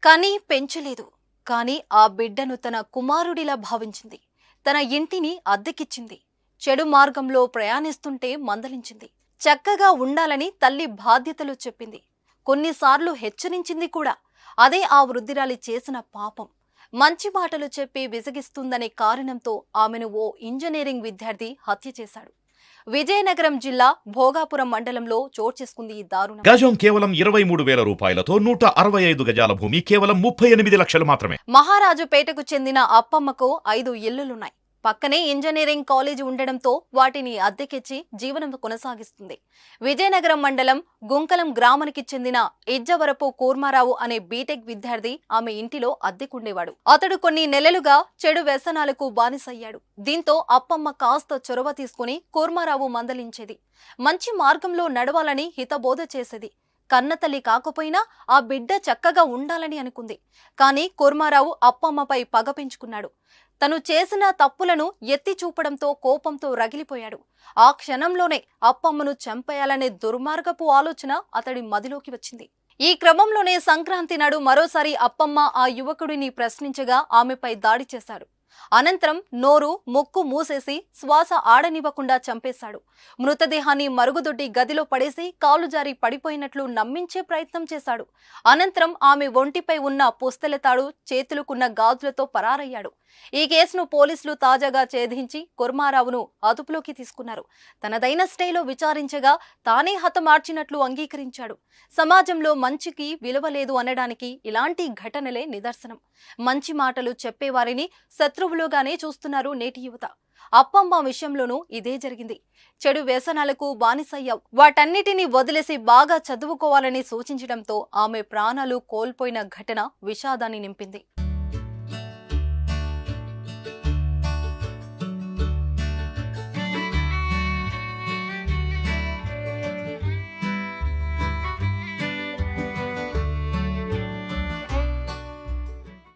కానీ పెంచలేదు. కానీ ఆ బిడ్డను తన కుమారుడిలా భావించింది. తన ఇంటిని అద్దెకిచ్చింది. చెడు మార్గంలో ప్రయాణిస్తుంటే మందలించింది. చక్కగా ఉండాలని తల్లి బాధ్యతలు చెప్పింది. కొన్నిసార్లు హెచ్చరించింది కూడా. అదే ఆ వృద్ధిరాలి చేసిన పాపం. మంచి మాటలు చెప్పి విసిగిస్తుందనే కారణంతో ఆమెను ఓ ఇంజనీరింగ్ విద్యార్థి హత్య చేశాడు. విజయనగరం జిల్లా భోగాపురం మండలంలో చోటు చేసుకుంది ఈ దారుణం. గజం కేవలం 23,000 రూపాయలతో 165 గజాల భూమి కేవలం 38 లక్షలు మాత్రమే. మహారాజుపేటకు చెందిన అప్పమ్మకు 5 ఇళ్లులున్నాయి. పక్కనే ఇంజనీరింగ్ కాలేజీ ఉండడంతో వాటిని అద్దెకిచ్చి జీవనం కొనసాగిస్తుంది. విజయనగరం మండలం గుంకలం గ్రామానికి చెందిన ఇజ్జవరపు కూర్మారావు అనే బీటెక్ విద్యార్థి ఆమె ఇంటిలో అద్దెకుండేవాడు. అతడు కొన్ని నెలలుగా చెడు వ్యసనాలకు బానిసయ్యాడు. దీంతో అప్పమ్మ కాస్త చొరవ తీసుకుని కూర్మారావు మందలించేది. మంచి మార్గంలో నడవాలని హితబోధ చేసేది. కన్నతల్లి కాకపోయినా ఆ బిడ్డ చక్కగా ఉండాలని అనుకుంది. కానీ కూర్మారావు అప్పమ్మపై పగ పెంచుకున్నాడు. తను చేసిన తప్పులను ఎత్తి చూపడంతో కోపంతో రగిలిపోయాడు. ఆ క్షణంలోనే అప్పమ్మను చంపేయాలనే దుర్మార్గపు ఆలోచన అతడి మదిలోకి వచ్చింది. ఈ క్రమంలోనే సంక్రాంతి నాడు మరోసారి అప్పమ్మ ఆ యువకుడిని ప్రశ్నించగా ఆమెపై దాడి చేశాడు. అనంతరం నోరు ముక్కు మూసేసి శ్వాస ఆడనివ్వకుండా చంపేశాడు. మృతదేహాన్ని మరుగుదొడ్డి గదిలో పడేసి కాలు జారి పడిపోయినట్లు నమ్మించే ప్రయత్నం చేశాడు. అనంతరం ఆమె ఒంటిపై ఉన్న పుస్తెలతాడు, చేతులకున్న గాజులతో పరారయ్యాడు. ఈ కేసును పోలీసులు తాజాగా ఛేదించి కుర్మారావును అదుపులోకి తీసుకున్నారు. తనదైన స్టైల్లో విచారించగా తానే హతమార్చినట్లు అంగీకరించాడు. సమాజంలో మంచికి విలువ లేదు అనడానికి ఇలాంటి ఘటనలే నిదర్శనం. మంచి మాటలు చెప్పేవారిని శత్రువులుగానే చూస్తున్నారు నేటి యువత. అప్పమ్మ విషయంలోనూ ఇదే జరిగింది. చెడు వ్యసనాలకు బానిసయ్యావు, వాటన్నిటినీ వదిలేసి బాగా చదువుకోవాలని సూచించడంతో ఆమె ప్రాణాలు కోల్పోయిన ఘటన విషాదాన్ని నింపింది.